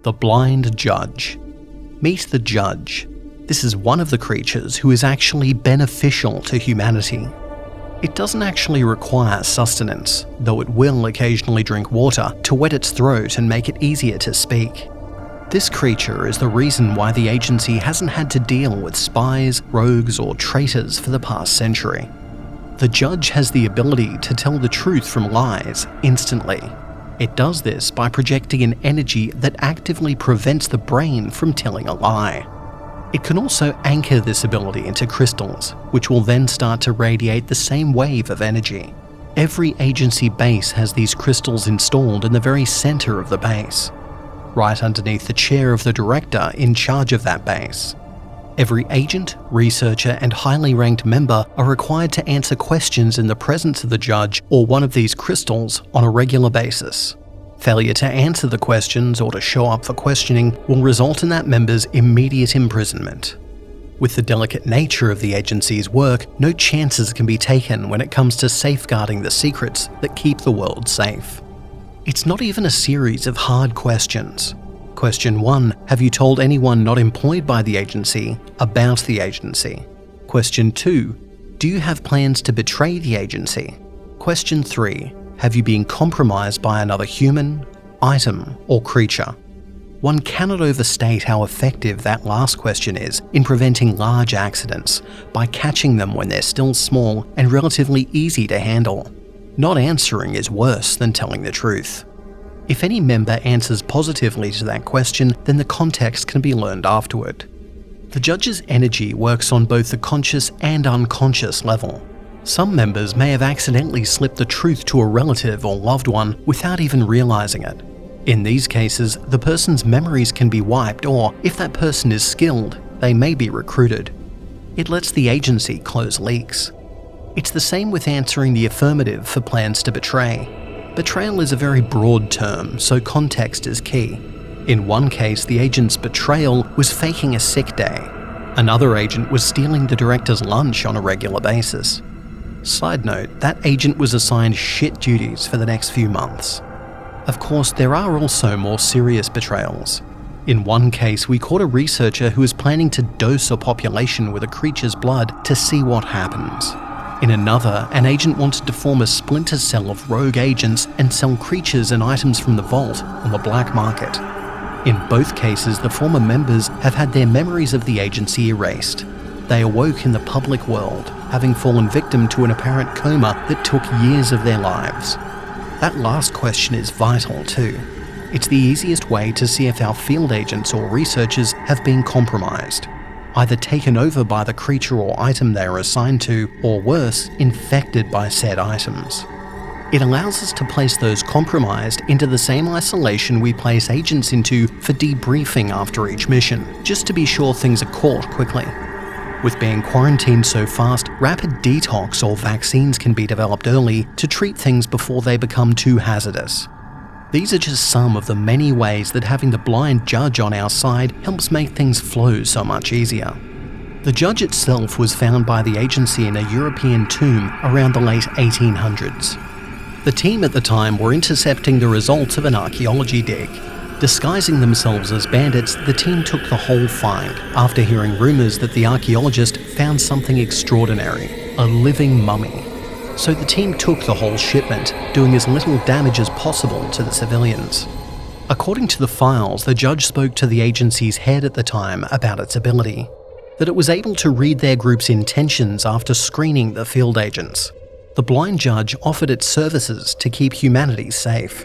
The blind judge. Meet the judge. This is one of the creatures who is actually beneficial to humanity. It doesn't actually require sustenance, though it will occasionally drink water to wet its throat and make it easier to speak. This creature is the reason why the agency hasn't had to deal with spies, rogues, or traitors for the past century. The judge has the ability to tell the truth from lies instantly. It does this by projecting an energy that actively prevents the brain from telling a lie. It can also anchor this ability into crystals, which will then start to radiate the same wave of energy. Every agency base has these crystals installed in the very center of the base, right underneath the chair of the director in charge of that base. Every agent, researcher, and highly ranked member are required to answer questions in the presence of the judge or one of these crystals on a regular basis. Failure to answer the questions or to show up for questioning will result in that member's immediate imprisonment. With the delicate nature of the agency's work, no chances can be taken when it comes to safeguarding the secrets that keep the world safe. It's not even a series of hard questions. Question 1. Have you told anyone not employed by the agency about the agency? Question 2. Do you have plans to betray the agency? Question 3. Have you been compromised by another human, item, or creature? One cannot overstate how effective that last question is in preventing large accidents by catching them when they're still small and relatively easy to handle. Not answering is worse than telling the truth. If any member answers positively to that question, then the context can be learned afterward. The judge's energy works on both the conscious and unconscious level. Some members may have accidentally slipped the truth to a relative or loved one without even realizing it. In these cases, the person's memories can be wiped, or if that person is skilled, they may be recruited. It lets the agency close leaks. It's the same with answering the affirmative for plans to betray. Betrayal is a very broad term, so context is key. In one case, the agent's betrayal was faking a sick day. Another agent was stealing the director's lunch on a regular basis. Side note, that agent was assigned shit duties for the next few months. Of course, there are also more serious betrayals. In one case, we caught a researcher who was planning to dose a population with a creature's blood to see what happens. In another, an agent wanted to form a splinter cell of rogue agents and sell creatures and items from the vault on the black market. In both cases, the former members have had their memories of the agency erased. They awoke in the public world, having fallen victim to an apparent coma that took years of their lives. That last question is vital too. It's the easiest way to see if our field agents or researchers have been compromised, either taken over by the creature or item they are assigned to, or worse, infected by said items. It allows us to place those compromised into the same isolation we place agents into for debriefing after each mission, just to be sure things are caught quickly. With being quarantined so fast, rapid detox or vaccines can be developed early to treat things before they become too hazardous. These are just some of the many ways that having the blind judge on our side helps make things flow so much easier. The judge itself was found by the agency in a European tomb around the late 1800s. The team at the time were intercepting the results of an archaeology dig. Disguising themselves as bandits, the team took the whole find after hearing rumours that the archaeologist found something extraordinary, a living mummy. So the team took the whole shipment, doing as little damage as possible to the civilians. According to the files, the judge spoke to the agency's head at the time about its ability, that it was able to read their group's intentions after screening the field agents. The blind judge offered its services to keep humanity safe.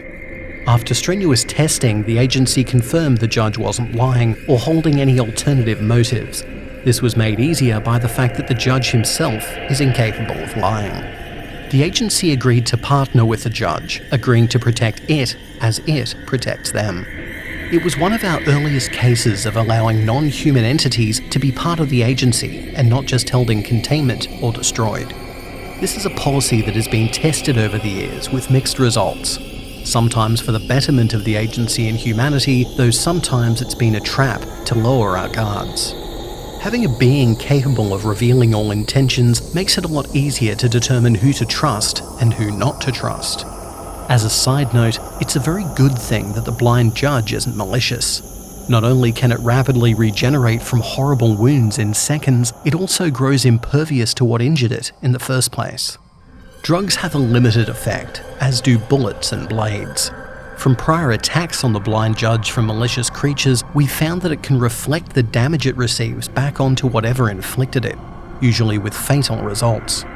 After strenuous testing, the agency confirmed the judge wasn't lying or holding any alternative motives. This was made easier by the fact that the judge himself is incapable of lying. The agency agreed to partner with the judge, agreeing to protect it as it protects them. It was one of our earliest cases of allowing non-human entities to be part of the agency and not just held in containment or destroyed. This is a policy that has been tested over the years with mixed results. Sometimes for the betterment of the agency and humanity, though sometimes it's been a trap to lower our guards. Having a being capable of revealing all intentions makes it a lot easier to determine who to trust and who not to trust. As a side note, it's a very good thing that the blind judge isn't malicious. Not only can it rapidly regenerate from horrible wounds in seconds, it also grows impervious to what injured it in the first place. Drugs have a limited effect, as do bullets and blades. From prior attacks on the blind judge from malicious creatures, we found that it can reflect the damage it receives back onto whatever inflicted it, usually with fatal results.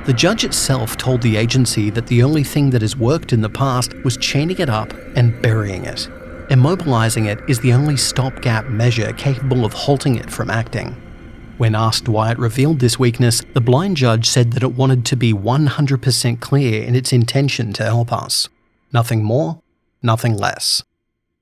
The judge itself told the agency that the only thing that has worked in the past was chaining it up and burying it. Immobilizing it is the only stopgap measure capable of halting it from acting. When asked why it revealed this weakness, the blind judge said that it wanted to be 100% clear in its intention to help us. Nothing more, nothing less.